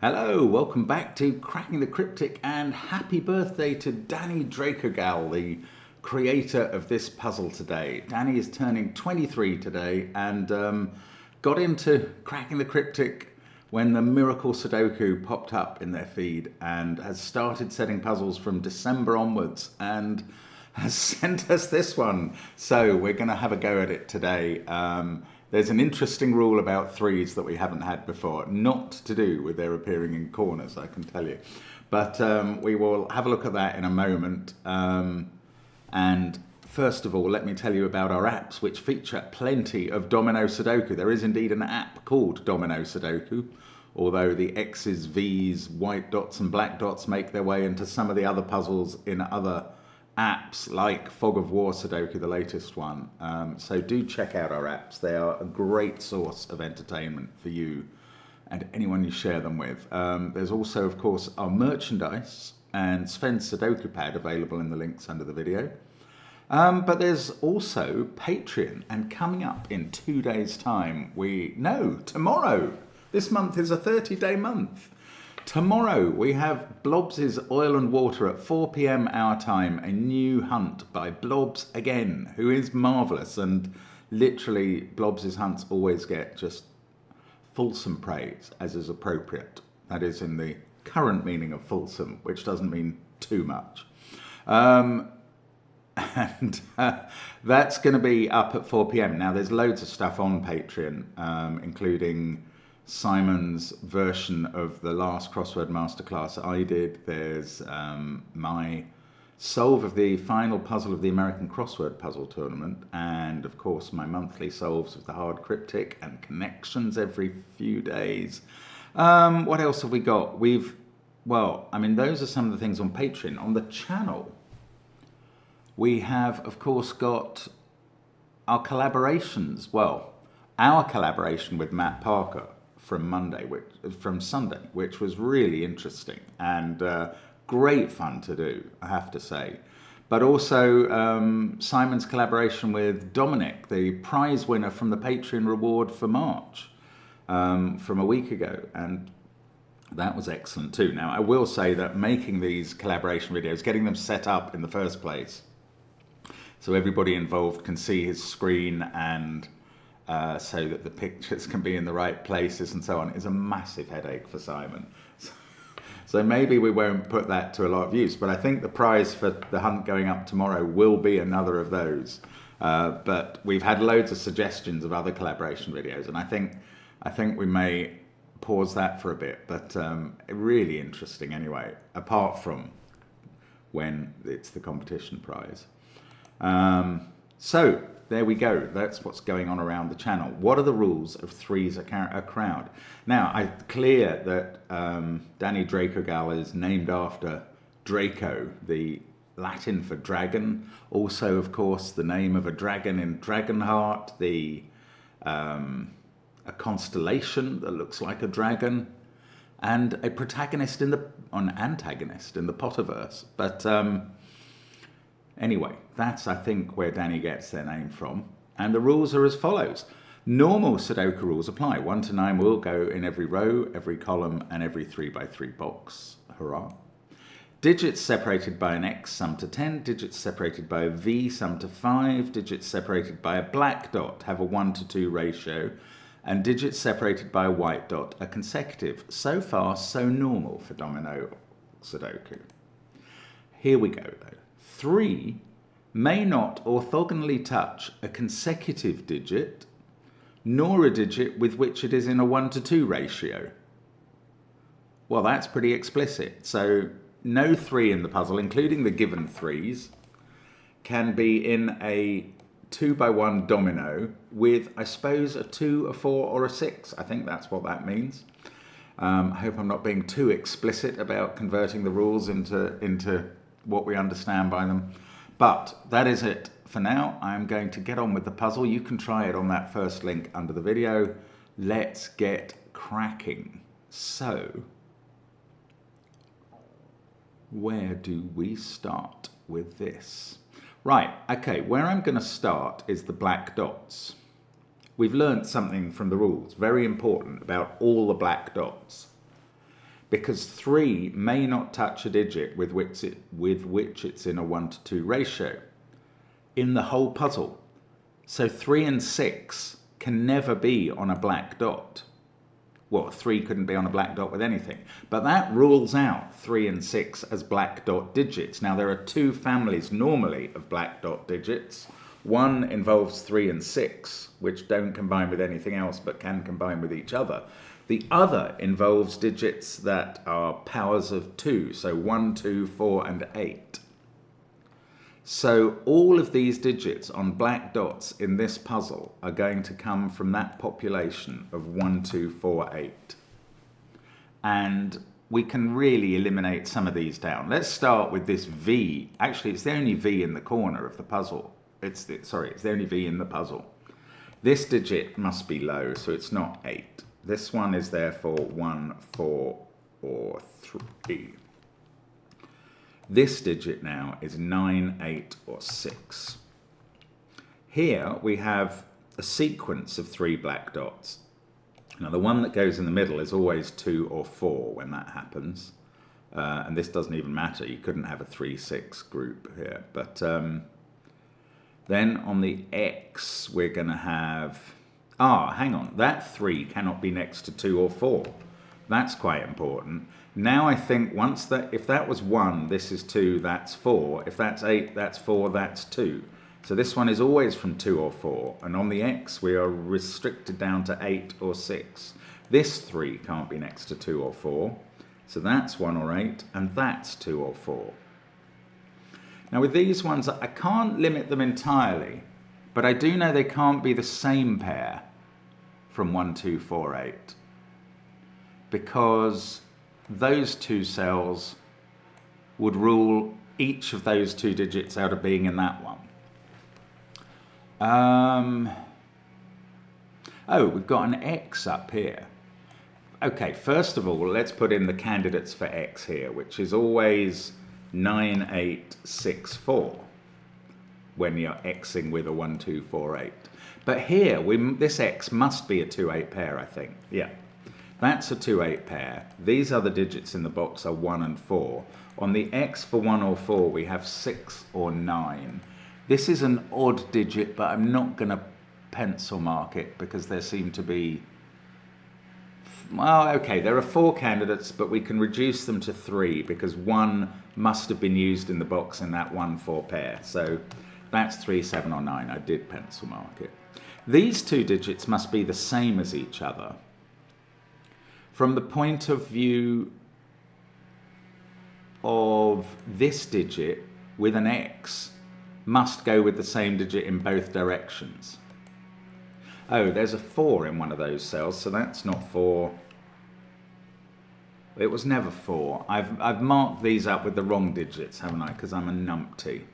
Hello, welcome back to Cracking the Cryptic, and happy birthday to Danny Dracogal, the creator of this puzzle today. Danny is turning 23 today and got into Cracking the Cryptic when the Miracle Sudoku popped up in their feed, and has started setting puzzles from December onwards and has sent us this one. So we're going to have a go at it today. There's an interesting rule about threes that we haven't had before, not to do with their appearing in corners, I can tell you. But we will have a look at that in a moment. And first of all, let me tell you about our apps, which feature plenty of Domino Sudoku. There is indeed an app called Domino Sudoku, although the X's, V's, white dots and black dots make their way into some of the other puzzles in other apps like Fog of War Sudoku, the latest one. So do check out our apps. They are a great source of entertainment for you and anyone you share them with. There's also, of course, our merchandise and SVEN'S Sudoku Pad available in the links under the video. But there's also Patreon, and coming up in 2 days' time, tomorrow. This month is a 30-day month. Tomorrow we have Blobs' Oil and Water at 4 PM our time, a new hunt by Blobs again, who is marvellous, and literally Blobs' hunts always get just fulsome praise, as is appropriate. That is in the current meaning of fulsome, which doesn't mean too much. That's going to be up at 4 PM. Now there's loads of stuff on Patreon, including Simon's version of the last crossword masterclass I did. There's my solve of the final puzzle of the American crossword puzzle tournament, and of course my monthly solves of the hard cryptic and connections every few days. What else have we got? Those are some of the things on Patreon. On the channel, we have, of course, got our collaborations. Well, our collaboration with Matt Parker from Sunday, which was really interesting and great fun to do, I have to say. But also Simon's collaboration with Dominic, the prize winner from the Patreon reward for March from a week ago, and that was excellent too. Now, I will say that making these collaboration videos, getting them set up in the first place, so everybody involved can see his screen and so that the pictures can be in the right places and so on, is a massive headache for Simon. So maybe we won't put that to a lot of use, but I think the prize for the hunt going up tomorrow will be another of those. But we've had loads of suggestions of other collaboration videos, and I think we may pause that for a bit, but really interesting anyway, apart from when it's the competition prize. So there we go. That's what's going on around the channel. What are the rules of threes a crowd? Now, I clear that Danny Dracogal is named after Draco, the Latin for dragon. Also, of course, the name of a dragon in Dragonheart, a constellation that looks like a dragon, and a protagonist an antagonist in the Potterverse. But anyway, that's, I think, where Danny gets their name from. And the rules are as follows. Normal Sudoku rules apply. 1 to 9 will go in every row, every column, and every 3x3 box. Hurrah. Digits separated by an X sum to 10. Digits separated by a V sum to 5. Digits separated by a black dot have a 1 to 2 ratio. And digits separated by a white dot are consecutive. So far, so normal for Domino Sudoku. Here we go, though. 3 may not orthogonally touch a consecutive digit, nor a digit with which it is in a 1 to 2 ratio. Well, that's pretty explicit. So no 3 in the puzzle, including the given 3s, can be in a 2x1 domino with, I suppose, a 2, a 4, or a 6. I think that's what that means. I hope I'm not being too explicit about converting the rules into what we understand by them. But that is it for now. I'm going to get on with the puzzle. You can try it on that first link under the video. Let's get cracking. So, where do we start with this? Right, okay, where I'm going to start is the black dots. We've learned something from the rules, very important, about all the black dots. because 3 may not touch a digit with which it's in a 1-to-2 ratio in the whole puzzle. So 3 and 6 can never be on a black dot. Well, 3 couldn't be on a black dot with anything. But that rules out 3 and 6 as black dot digits. Now, there are 2 families normally of black dot digits. One involves 3 and 6, which don't combine with anything else but can combine with each other. The other involves digits that are powers of 2, so 1, 2, 4, and 8. So all of these digits on black dots in this puzzle are going to come from that population of 1, 2, 4, 8. And we can really eliminate some of these down. Let's start with this V. Actually, it's the only V in the corner of the puzzle. It's the only V in the puzzle. This digit must be low, so it's not 8. This one is therefore 1, 4, or 3. This digit now is 9, 8, or 6. Here we have a sequence of 3 black dots. Now the one that goes in the middle is always 2 or 4 when that happens. And this doesn't even matter. You couldn't have a 3, 6 group here. But then on the X we're going to have... hang on, that 3 cannot be next to 2 or 4. That's quite important. Now I think if that was 1, this is 2, that's 4. If that's 8, that's 4, that's 2. So this one is always from 2 or 4. And on the X, we are restricted down to 8 or 6. This 3 can't be next to 2 or 4. So that's 1 or 8, and that's 2 or 4. Now with these ones, I can't limit them entirely, but I do know they can't be the same pair from 1, 2, 4, 8. Because those 2 cells would rule each of those 2 digits out of being in that one. We've got an X up here. Okay, first of all, let's put in the candidates for X here, which is always 9, 8, 6, 4 when you're Xing with a 1, 2, 4, 8. But here, this X must be a 2, 8 pair, I think. Yeah. That's a 2, 8 pair. These other digits in the box are 1 and 4. On the X for 1 or 4, we have 6 or 9. This is an odd digit, but I'm not going to pencil mark it because there seem to be... Well, okay, there are 4 candidates, but we can reduce them to 3 because 1 must have been used in the box in that 1, 4 pair. So that's 3, 7, or 9. I did pencil mark it. These 2 digits must be the same as each other. From the point of view of this digit with an X must go with the same digit in both directions. Oh, there's a 4 in one of those cells, so that's not 4. It was never 4. I've marked these up with the wrong digits, haven't I? Because I'm a numpty.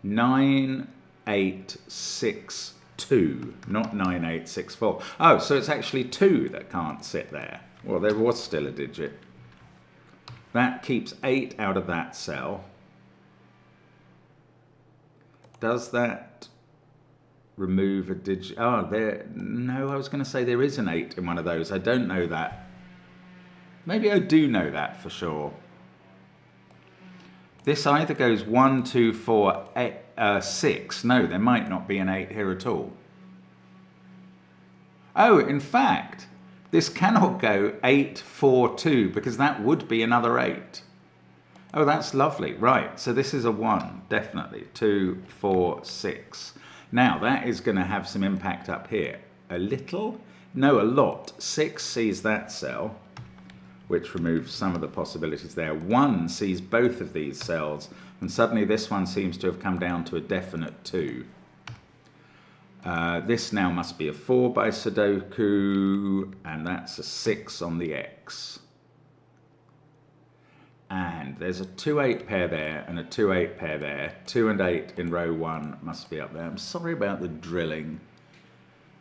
9, 8, 6, 2, not 9, 8, 6, 4. Oh, so it's actually 2 that can't sit there. Well, there was still a digit. That keeps 8 out of that cell. Does that remove a digit? Oh, no, I was going to say there is an 8 in one of those. I don't know that. Maybe I do know that for sure. This either goes 1, 2, 4, 8, 6. No, there might not be an 8 here at all. Oh, in fact, this cannot go 8, 4, 2 because that would be another 8. Oh, that's lovely. Right, so this is a 1, definitely. 2, 4, 6. Now, that is going to have some impact up here. A little? No, a lot. 6 sees that cell, which removes some of the possibilities there. 1 sees both of these cells, and suddenly this one seems to have come down to a definite 2. This now must be a 4 by Sudoku, and that's a 6 on the X. And there's a 2, 8 pair there, and a 2, 8 pair there. 2 and 8 in row 1 must be up there. I'm sorry about the drilling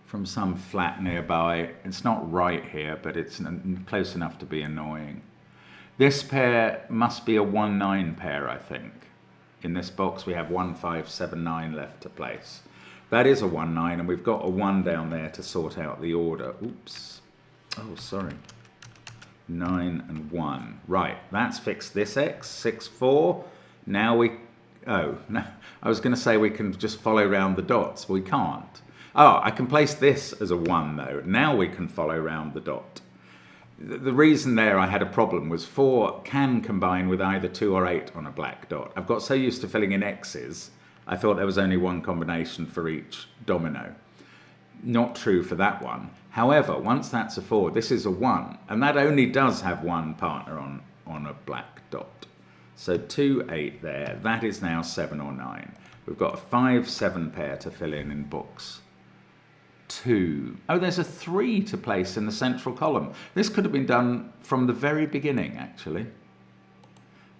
from some flat nearby. It's not right here, but it's close enough to be annoying. This pair must be a 1, 9 pair, I think. In this box we have 1, 5, 7, 9 left to place. That is a 1, 9, and we've got a 1 down there to sort out the order. Oops. Oh, sorry. 9 and 1. Right, that's fixed this x, 6, 4. Now we, oh, no, I was going to say we can just follow around the dots, but we can't. Oh, I can place this as a 1 though. Now we can follow around the dot. The reason there I had a problem was 4 can combine with either 2 or 8 on a black dot. I've got so used to filling in x's, I thought there was only one combination for each domino. Not true for that one. However, once that's a 4, this is a 1, and that only does have one partner on a black dot. So 2, 8 there, that is now 7 or 9. We've got a 5, 7 pair to fill in books. 2. Oh, there's a 3 to place in the central column. This could have been done from the very beginning, actually.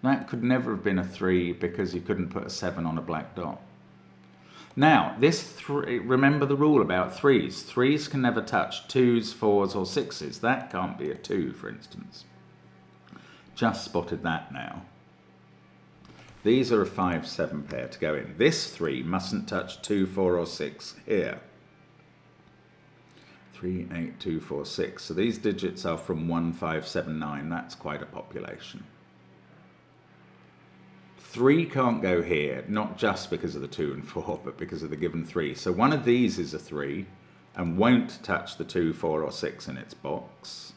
That could never have been a 3 because you couldn't put a 7 on a black dot. Now, this 3, remember the rule about 3s. 3s can never touch 2s, 4s or 6s. That can't be a 2, for instance. Just spotted that now. These are a 5, 7 pair to go in. This 3 mustn't touch 2, 4 or 6 here. 3, 8, 2, 4, 6. So these digits are from 1, 5, 7, 9. That's quite a population. 3 can't go here, not just because of the 2 and 4, but because of the given 3. So one of these is a 3 and won't touch the 2, 4 or 6 in its box.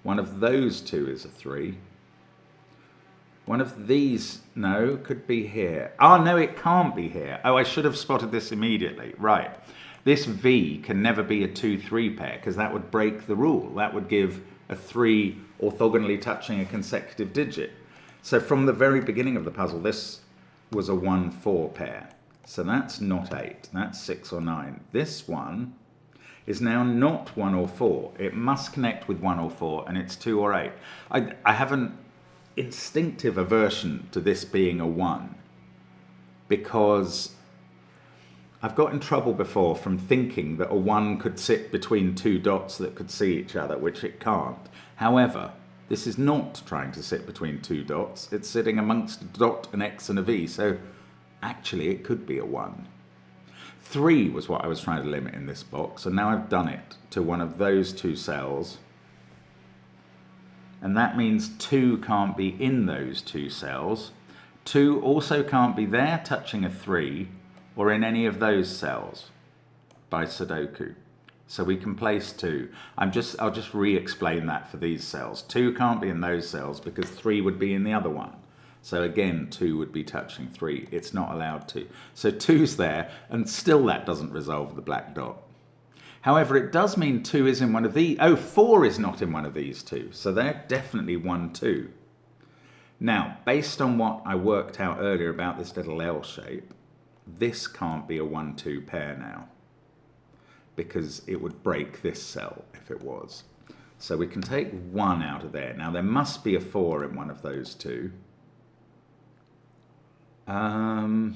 One of those 2 is a 3. One of these, no, could be here. Oh, no, it can't be here. Oh, I should have spotted this immediately. Right. This V can never be a 2, 3 pair because that would break the rule. That would give a 3 orthogonally touching a consecutive digit. So from the very beginning of the puzzle, this was a 1, 4 pair. So that's not 8, that's 6 or 9. This one is now not 1 or 4. It must connect with 1 or 4, and it's 2 or 8. I have an instinctive aversion to this being a 1 because I've got in trouble before from thinking that a 1 could sit between 2 dots that could see each other, which it can't. However, this is not trying to sit between 2 dots. It's sitting amongst a dot, an X and a V. So actually it could be a 1. 3 was what I was trying to limit in this box. And now I've done it to one of those 2 cells. And that means 2 can't be in those 2 cells. 2 also can't be there touching a 3 or in any of those cells by Sudoku. So we can place 2. I'll just re-explain that for these cells. 2 can't be in those cells because 3 would be in the other one. So again, 2 would be touching 3. It's not allowed to. So 2's there, and still that doesn't resolve the black dot. However, it does mean 2 is in one of these. Oh, 4 is not in one of these 2. So they're definitely 1, 2. Now, based on what I worked out earlier about this little L shape, this can't be a 1, 2 pair now, because it would break this cell if it was. So we can take 1 out of there. Now there must be a 4 in one of those 2. And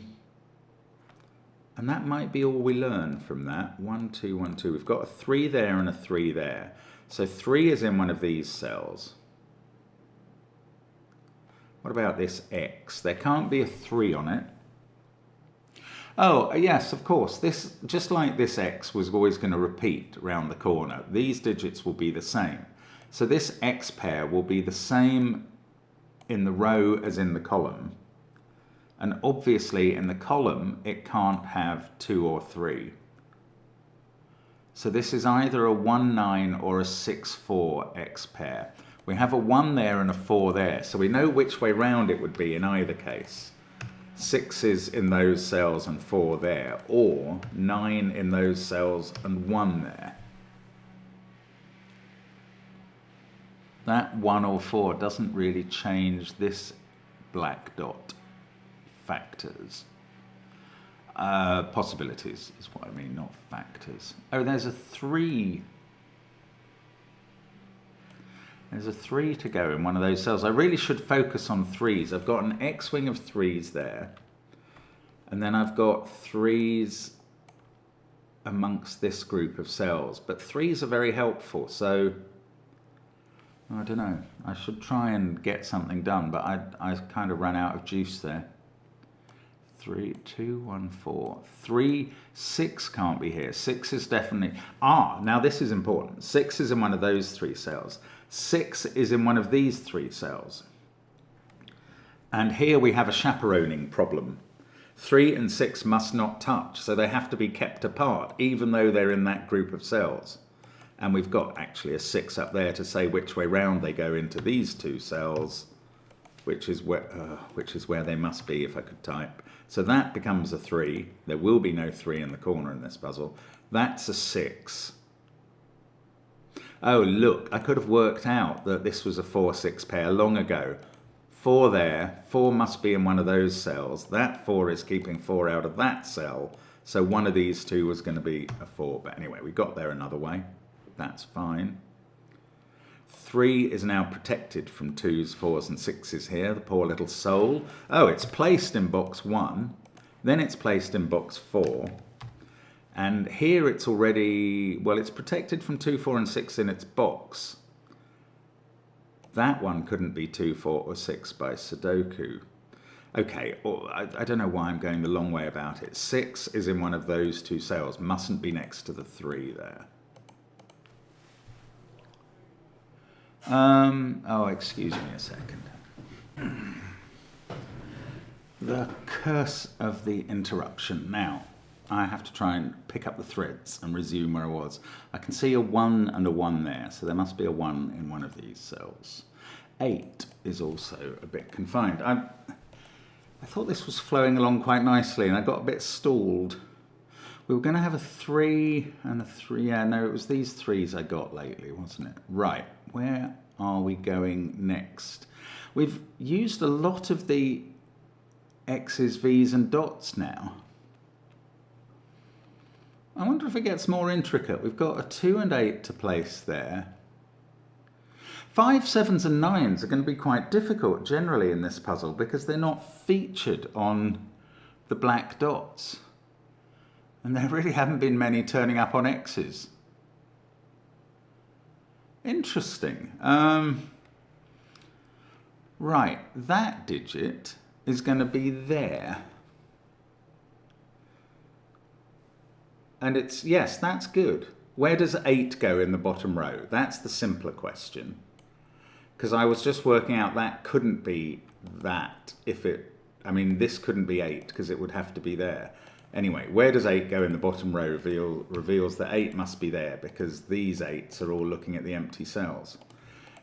that might be all we learn from that. 1, 2, 1, 2. We've got a 3 there and a 3 there. So 3 is in one of these cells. What about this X? There can't be a 3 on it. Oh, yes, of course. This, just like this X was always going to repeat around the corner, these digits will be the same. So this X pair will be the same in the row as in the column. And obviously in the column, it can't have 2 or 3. So this is either a 1, 9 or a 6, 4 X pair. We have a 1 there and a 4 there, so we know which way round it would be in either case. 6 is in those cells and 4 there, or 9 in those cells and 1 there. That 1 or 4 doesn't really change this black dot factors. Possibilities is what I mean, not factors. Oh, there's a 3. There's a 3 to go in one of those cells. I really should focus on 3s. I've got an X-wing of 3s there. And then I've got 3s amongst this group of cells. But 3s are very helpful, so I don't know. I should try and get something done, but I kind of ran out of juice there. 3, 2, 1, 4. 3, 6 can't be here. 6 is definitely... now this is important. 6 is in one of those 3 cells. 6 is in one of these 3 cells. And here we have a chaperoning problem. 3 and 6 must not touch, so they have to be kept apart, even though they're in that group of cells. And we've got actually a 6 up there to say which way round they go into these 2 cells, which is where they must be if I could type. So that becomes a 3. There will be no 3 in the corner in this puzzle. That's a 6. Oh, look, I could have worked out that this was a 4-6 pair long ago. 4 there, 4 must be in one of those cells. That 4 is keeping 4 out of that cell. So one of these 2 was going to be a 4. But anyway, we got there another way. That's fine. 3 is now protected from 2s, 4s and 6s here, the poor little soul. Oh, it's placed in box 1, then it's placed in box 4. And here it's already, well, it's protected from 2, 4 and 6 in its box. That one couldn't be 2, 4 or 6 by Sudoku. Okay, I don't know why I'm going the long way about it. 6 is in one of those 2 cells, mustn't be next to the 3 there. Oh, excuse me a second. The curse of the interruption. Now, I have to try and pick up the threads and resume where I was. I can see a 1 and a 1 there, so there must be a 1 in one of these cells. 8 is also a bit confined. I thought this was flowing along quite nicely, and I got a bit stalled. We were going to have a 3 and a 3. Yeah, no, it was these 3s I got lately, wasn't it? Right, where are we going next? We've used a lot of the X's, V's and dots now. I wonder if it gets more intricate. We've got a 2 and 8 to place there. 5, 7s and 9s are going to be quite difficult generally in this puzzle because they're not featured on the black dots. And there really haven't been many turning up on X's. Interesting. Right, that digit is going to be there. And it's, yes, that's good. Where does 8 go in the bottom row? That's the simpler question. Because I was just working out that couldn't be that if it, I mean, this couldn't be 8 because it would have to be there. Anyway, where does 8 go in the bottom row reveals that 8 must be there because these 8s are all looking at the empty cells.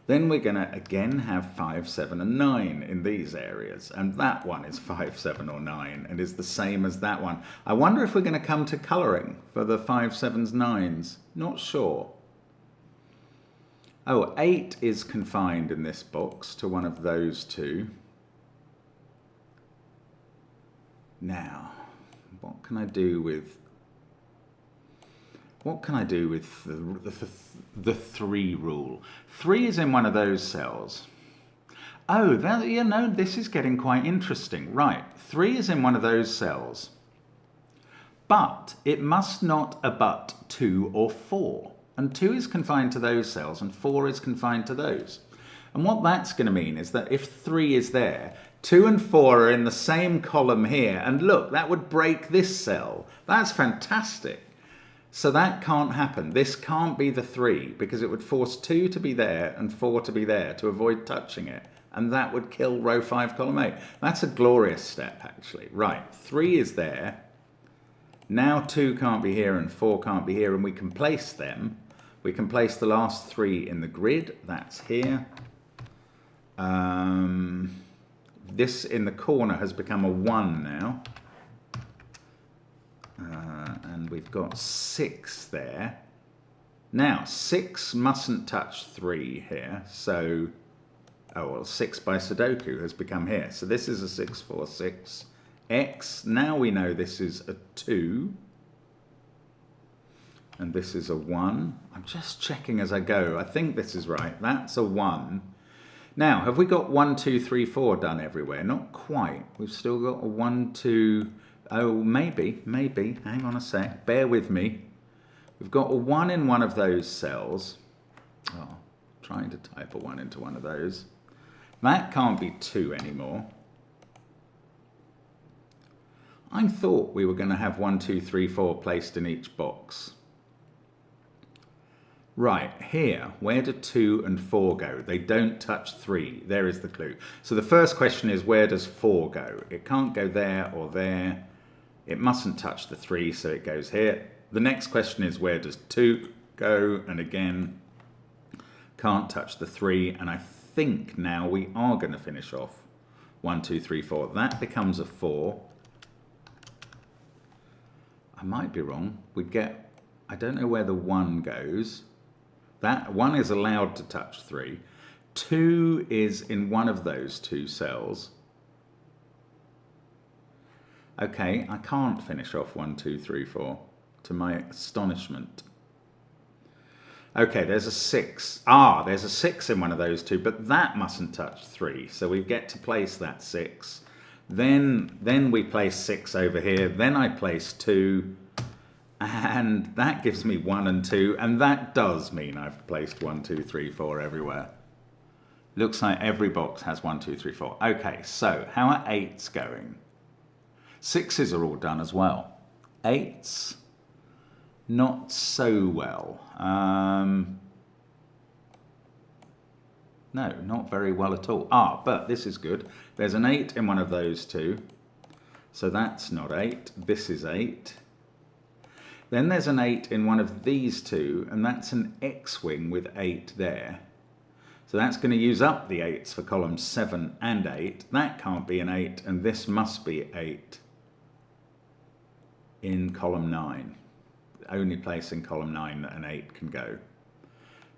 Then we're going to again have 5, 7 and 9 in these areas. And that one is 5, 7 or 9 and is the same as that one. I wonder if we're going to come to colouring for the 5, 7s, 9s. Not sure. Oh, 8 is confined in this box to one of those 2. Now, what can I do with the 3 rule? 3 is in one of those cells. Oh, that, you know, this is getting quite interesting. Right, 3 is in one of those cells, but it must not abut 2 or 4. And 2 is confined to those cells and 4 is confined to those. And what that's going to mean is that if 3 is there, 2 and 4 are in the same column here. And look, that would break this cell. That's fantastic. So that can't happen. This can't be the 3 because it would force 2 to be there and 4 to be there to avoid touching it. And that would kill row 5, column 8. That's a glorious step, actually. Right, 3 is there. Now 2 can't be here and 4 can't be here, and we can place them. We can place the last 3 in the grid. That's here. This in the corner has become a 1 now. And we've got 6 there. Now, 6 mustn't touch 3 here. So, oh, well, 6 by Sudoku has become here. So this is a 6, 4, 6. X, now we know this is a 2. And this is a 1. I'm just checking as I go. I think this is right. That's a 1. Now, have we got 1, 2, 3, 4 done everywhere? Not quite. We've still got a 1, 2... Oh, maybe. Hang on a sec. Bear with me. We've got a 1 in one of those cells. Oh, trying to type a 1 into one of those. That can't be 2 anymore. I thought we were going to have 1, 2, 3, 4 placed in each box. Right, here, where do 2 and 4 go? They don't touch 3. There is the clue. So the first question is, where does 4 go? It can't go there or there. It mustn't touch the 3, so it goes here. The next question is, where does 2 go? And again, can't touch the 3. And I think now we are going to finish off 1, 2, 3, 4. That becomes a 4. I might be wrong. We get, I don't know where the 1 goes. That 1 is allowed to touch 3. 2 is in one of those 2 cells. Okay, I can't finish off 1, 2, 3, 4, to my astonishment. Okay, there's a 6. Ah, there's a 6 in one of those 2, but that mustn't touch 3. So we get to place that 6. Then we place 6 over here. Then I place 2. And that gives me 1 and 2, and that does mean I've placed 1, 2, 3, 4 everywhere. Looks like every box has 1, 2, 3, 4. Okay, so how are 8s going? 6s are all done as well. 8s, not so well. No, not very well at all. Ah, but this is good. There's an 8 in one of those 2. So that's not 8. This is 8. Then there's an 8 in one of these 2, and that's an X-wing with 8 there. So that's going to use up the 8s for columns 7 and 8. That can't be an 8, and this must be 8 in column 9. The only place in column 9 that an 8 can go.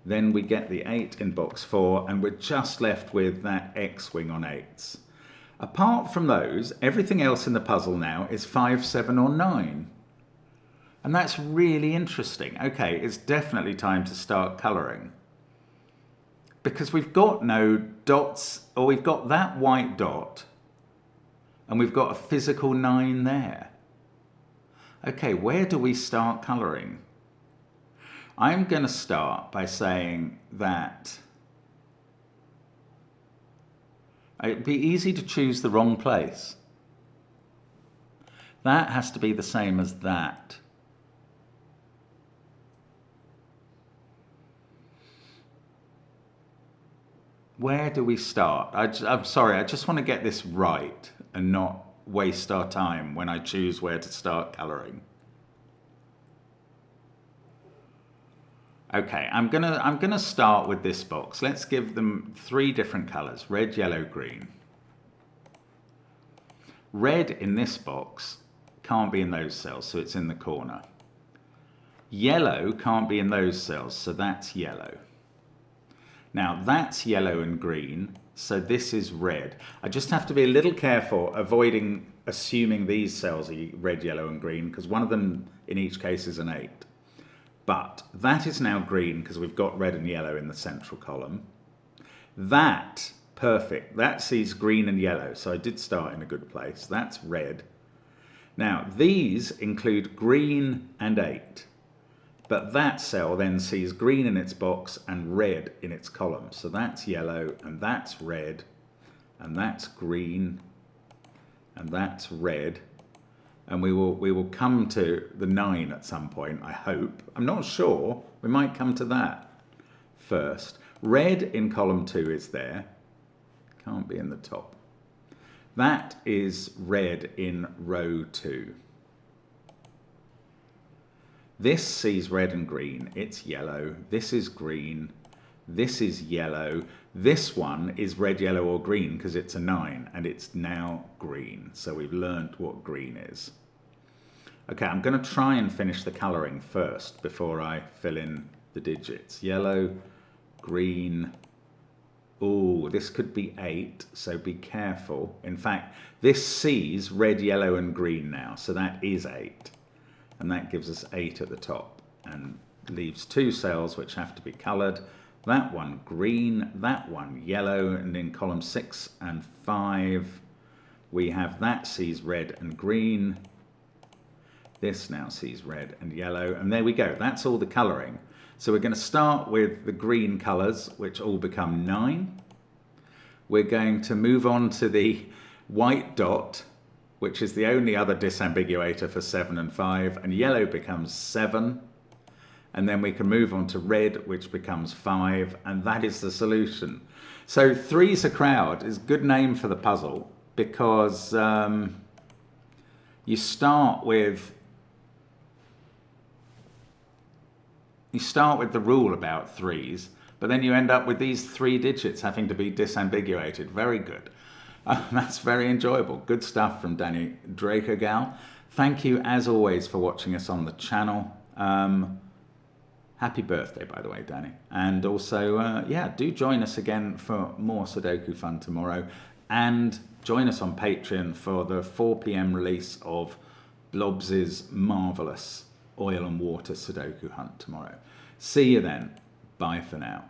Then we get the 8 in box 4, and we're just left with that X-wing on 8s. Apart from those, everything else in the puzzle now is 5, 7, or 9. And that's really interesting. Okay, it's definitely time to start colouring. Because we've got no dots, or we've got that white dot, and we've got a physical 9 there. Okay, where do we start colouring? I'm going to start by saying that it'd be easy to choose the wrong place. That has to be the same as that. Where do we start? I'm sorry, I just want to get this right and not waste our time when I choose where to start colouring. Okay, I'm gonna start with this box. Let's give them 3 different colours: red, yellow, green. Red in this box can't be in those cells, so it's in the corner. Yellow can't be in those cells, so that's yellow. Now that's yellow and green, so this is red. I just have to be a little careful avoiding assuming these cells are red, yellow and green, because one of them in each case is an 8. But that is now green because we've got red and yellow in the central column. That, perfect, that sees green and yellow, so I did start in a good place. That's red. Now these include green and 8. But that cell then sees green in its box and red in its column. So that's yellow, and that's red, and that's green, and that's red. And we will come to the 9 at some point, I hope. I'm not sure. We might come to that first. Red in column 2 is there. Can't be in the top. That is red in row 2. This sees red and green, it's yellow. This is green, this is yellow. This one is red, yellow or green because it's a 9 and it's now green. So we've learnt what green is. Okay, I'm going to try and finish the colouring first before I fill in the digits. Yellow, green. Oh, this could be 8, so be careful. In fact, this sees red, yellow and green now, so that is 8. And that gives us 8 at the top and leaves 2 cells which have to be coloured. That one green, that one yellow, and in column 6 and 5 we have that sees red and green. This now sees red and yellow, and there we go. That's all the colouring. So we're going to start with the green colours, which all become 9. We're going to move on to the white dot, which is the only other disambiguator for 7 and 5, and yellow becomes 7. and then we can move on to red, which becomes 5, and that is the solution. So 3's a crowd is a good name for the puzzle, because you start with the rule about 3's, but then you end up with these 3 digits having to be disambiguated. Very good. That's very enjoyable. Good stuff from Danny Drakegal. Thank you, as always, for watching us on the channel. Happy birthday, by the way, Danny. And also, yeah, do join us again for more Sudoku fun tomorrow. And join us on Patreon for the 4 p.m. release of Blobs' marvellous oil and water Sudoku hunt tomorrow. See you then. Bye for now.